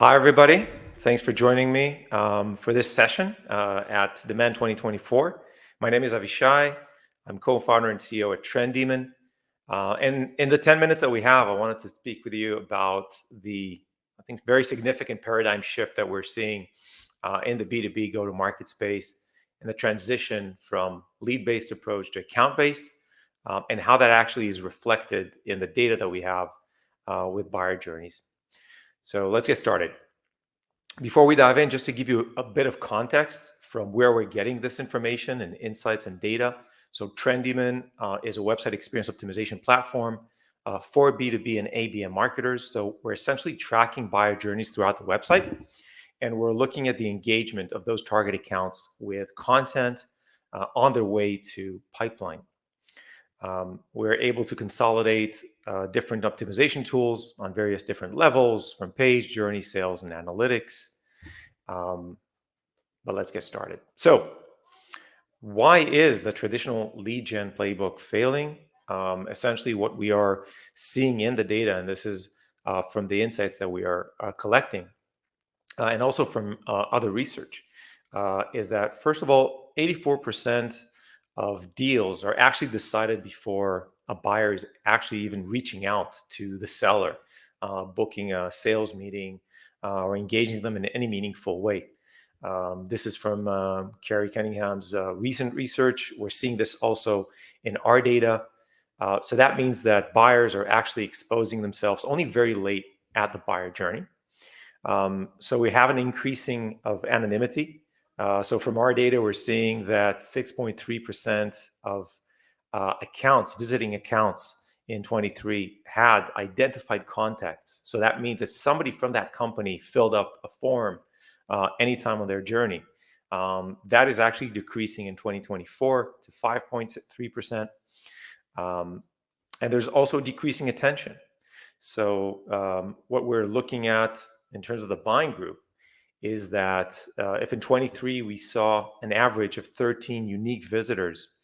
Hi, everybody. Thanks for joining me for this session at Demand 2024. My name is Avishai. I'm co-founder and CEO at Trend Demon. And in the 10 minutes that we have, I wanted to speak with you about I think, very significant paradigm shift that we're seeing in the B2B go-to-market space and the transition from lead-based approach to account-based, and how that actually is reflected in the data that we have with buyer journeys. So let's get started. Before we dive in, just to give you a bit of context from where we're getting this information and insights and data. So Trendyman is a website experience optimization platform for B2B and ABM marketers. So we're essentially tracking buyer journeys throughout the website, and we're looking at the engagement of those target accounts with content on their way to pipeline. We're able to consolidate different optimization tools on various different levels, from page, journey, sales, and analytics. But let's get started. So why is the traditional lead gen playbook failing? Essentially, what we are seeing in the data, and this is from the insights that we are collecting, and also from other research, is that, first of all, 84% of deals are actually decided before a buyer is actually even reaching out to the seller, booking a sales meeting, or engaging them in any meaningful way. This is from Kerry Cunningham's recent research. We're seeing this also in our data. So that means that buyers are actually exposing themselves only very late at the buyer journey. So we have an increasing of anonymity. So from our data, we're seeing that 6.3% of visiting accounts in 23 had identified contacts. So that means that somebody from that company filled up a form anytime on their journey. That is actually decreasing in 2024 to 5.3%. And there's also decreasing attention. So what we're looking at in terms of the buying group is that if in 23 we saw an average of 13 unique visitors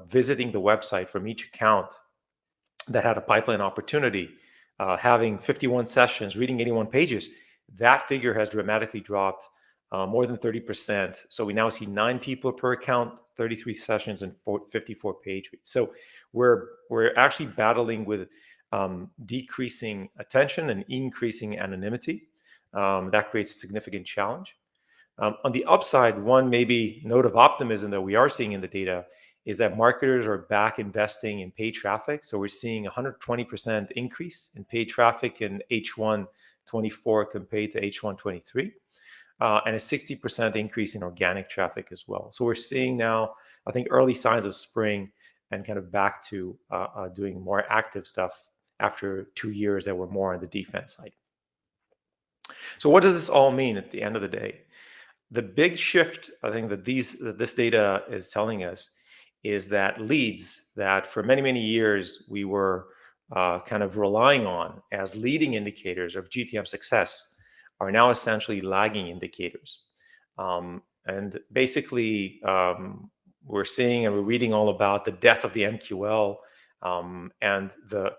visiting the website from each account that had a pipeline opportunity, having 51 sessions, reading 81 pages, that figure has dramatically dropped more than 30%. So we now see 9 people per account, 33 sessions, and 54 page reads. So we're actually battling with decreasing attention and increasing anonymity. That creates a significant challenge. On the upside, one maybe note of optimism that we are seeing in the data is that marketers are back investing in paid traffic. So we're seeing 120% increase in paid traffic in H1 24 compared to H1 23, and a 60% increase in organic traffic as well. So we're seeing now, I think, early signs of spring and kind of back to doing more active stuff after 2 years that were more on the defense side. So what does this all mean at the end of the day? The big shift, I think, that this data is telling us is that leads that for many, many years we were kind of relying on as leading indicators of GTM success are now essentially lagging indicators. And basically, we're seeing and we're reading all about the death of the MQL and the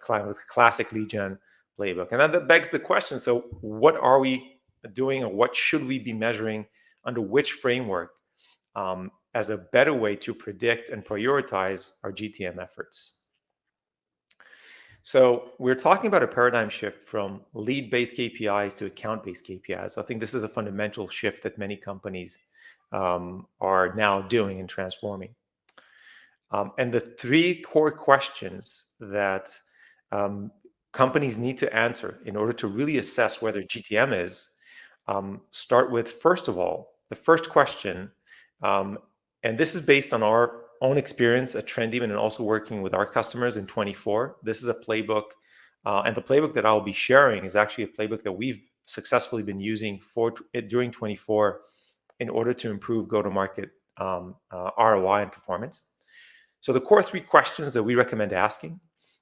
classic lead gen playbook. And that begs the question, so what are we doing, or what should we be measuring under which framework as a better way to predict and prioritize our GTM efforts? So we're talking about a paradigm shift from lead-based KPIs to account-based KPIs. I think this is a fundamental shift that many companies are now doing and transforming. And the 3 core questions that companies need to answer in order to really assess whether GTM is start with, first of all, the first question, and this is based on our own experience at Trendyman and also working with our customers in 24. This is a playbook, and the playbook that I'll be sharing is actually a playbook that we've successfully been using during 24 in order to improve go-to-market ROI and performance. So the core 3 questions that we recommend asking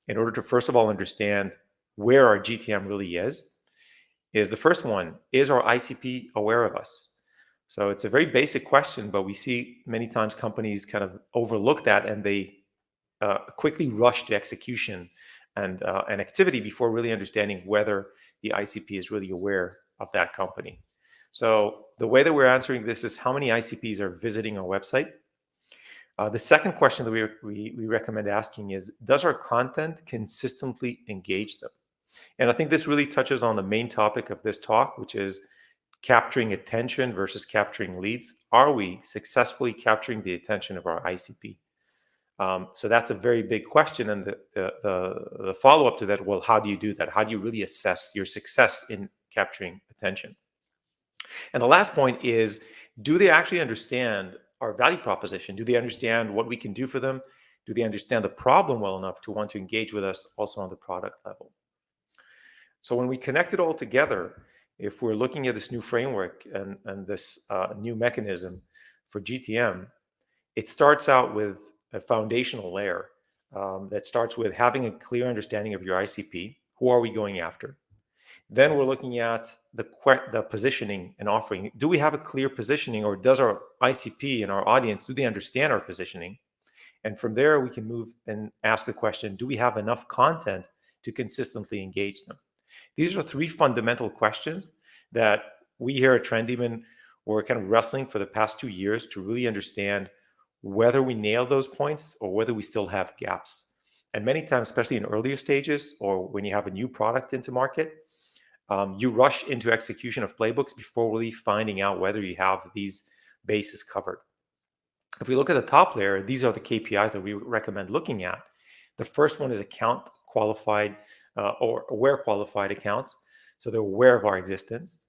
in order to, first of all, understand where our GTM really is the first one: is our ICP aware of us? So it's a very basic question, but we see many times companies kind of overlook that, and they quickly rush to execution and activity before really understanding whether the ICP is really aware of that company. So the way that we're answering this is how many ICPs are visiting our website. The second question that we recommend asking is, does our content consistently engage them? And I think this really touches on the main topic of this talk, which is capturing attention versus capturing leads. Are we successfully capturing the attention of our ICP? So that's a very big question. And the follow up to that, well, how do you do that? How do you really assess your success in capturing attention? And the last point is, do they actually understand our value proposition? Do they understand what we can do for them? Do they understand the problem well enough to want to engage with us also on the product level? So when we connect it all together, if we're looking at this new framework and this new mechanism for GTM, it starts out with a foundational layer that starts with having a clear understanding of your ICP. Who are we going after? Then we're looking at the positioning and offering. Do we have a clear positioning, or does our ICP and our audience, do they understand our positioning? And from there, we can move and ask the question, do we have enough content to consistently engage them? These are three fundamental questions that we here at Trendemon were kind of wrestling for the past 2 years to really understand whether we nail those points or whether we still have gaps. And many times, especially in earlier stages or when you have a new product into market, you rush into execution of playbooks before really finding out whether you have these bases covered. If we look at the top layer, these are the KPIs that we recommend looking at. The first one is account qualified or aware qualified accounts. So they're aware of our existence.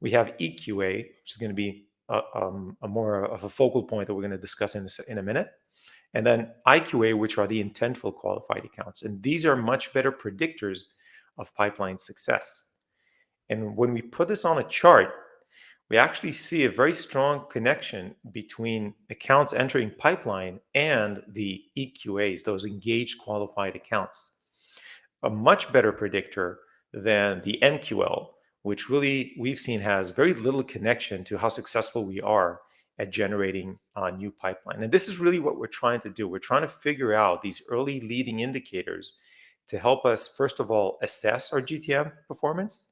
We have EQA, which is going to be a more of a focal point that we're going to discuss in a minute. And then IQA, which are the intentful qualified accounts. And these are much better predictors of pipeline success. And when we put this on a chart, we actually see a very strong connection between accounts entering pipeline and the EQAs, those engaged qualified accounts. A much better predictor than the MQL, which really we've seen has very little connection to how successful we are at generating a new pipeline. And this is really what we're trying to do. We're trying to figure out these early leading indicators to help us, first of all, assess our GTM performance,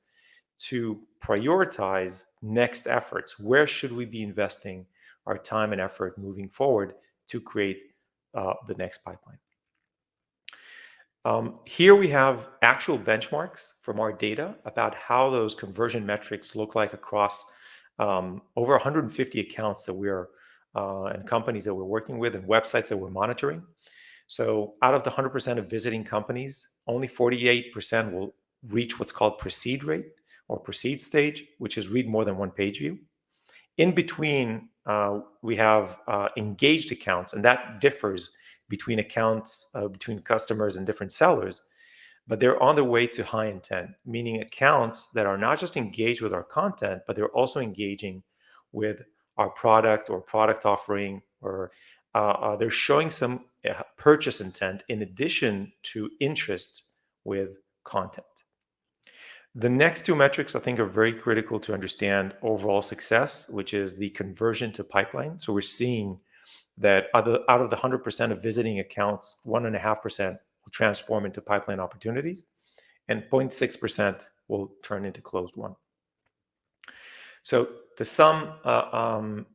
to prioritize next efforts. Where should we be investing our time and effort moving forward to create the next pipeline? Here we have actual benchmarks from our data about how those conversion metrics look like across over 150 accounts that we're and companies that we're working with and websites that we're monitoring. So out of the 100% of visiting companies, only 48% will reach what's called proceed rate or proceed stage, which is read more than one page view. In between, we have engaged accounts, and that differs between accounts, between customers and different sellers, but they're on their way to high intent, meaning accounts that are not just engaged with our content, but they're also engaging with our product or product offering, or they're showing some purchase intent in addition to interest with content. The next two metrics I think are very critical to understand overall success, which is the conversion to pipeline. So we're seeing that out of the 100% of visiting accounts, 1.5% will transform into pipeline opportunities, and 0.6% will turn into closed one. So to sum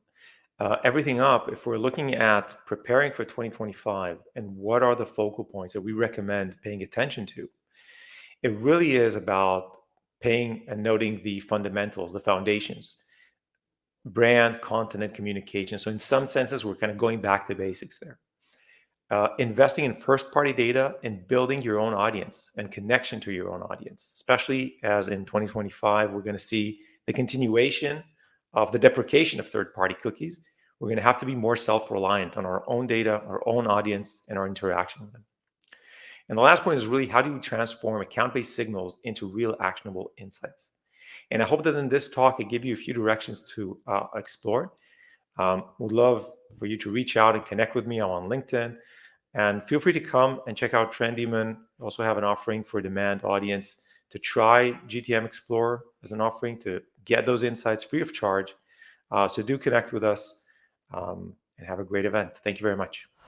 everything up, if we're looking at preparing for 2025 and what are the focal points that we recommend paying attention to, it really is about paying and noting the fundamentals, the foundations, brand, content, and communication. So in some senses, we're kind of going back to basics there. Investing in first-party data and building your own audience and connection to your own audience, especially as in 2025, we're going to see the continuation of the deprecation of third-party cookies. We're going to have to be more self-reliant on our own data, our own audience, and our interaction with them. And the last point is really, how do we transform account-based signals into real actionable insights? And I hope that in this talk, it gave you a few directions to explore. Would love for you to reach out and connect with me. I'm on LinkedIn. And feel free to come and check out Trendemon. We also have an offering for a demand audience to try GTM Explorer as an offering to get those insights free of charge. So do connect with us and have a great event. Thank you very much.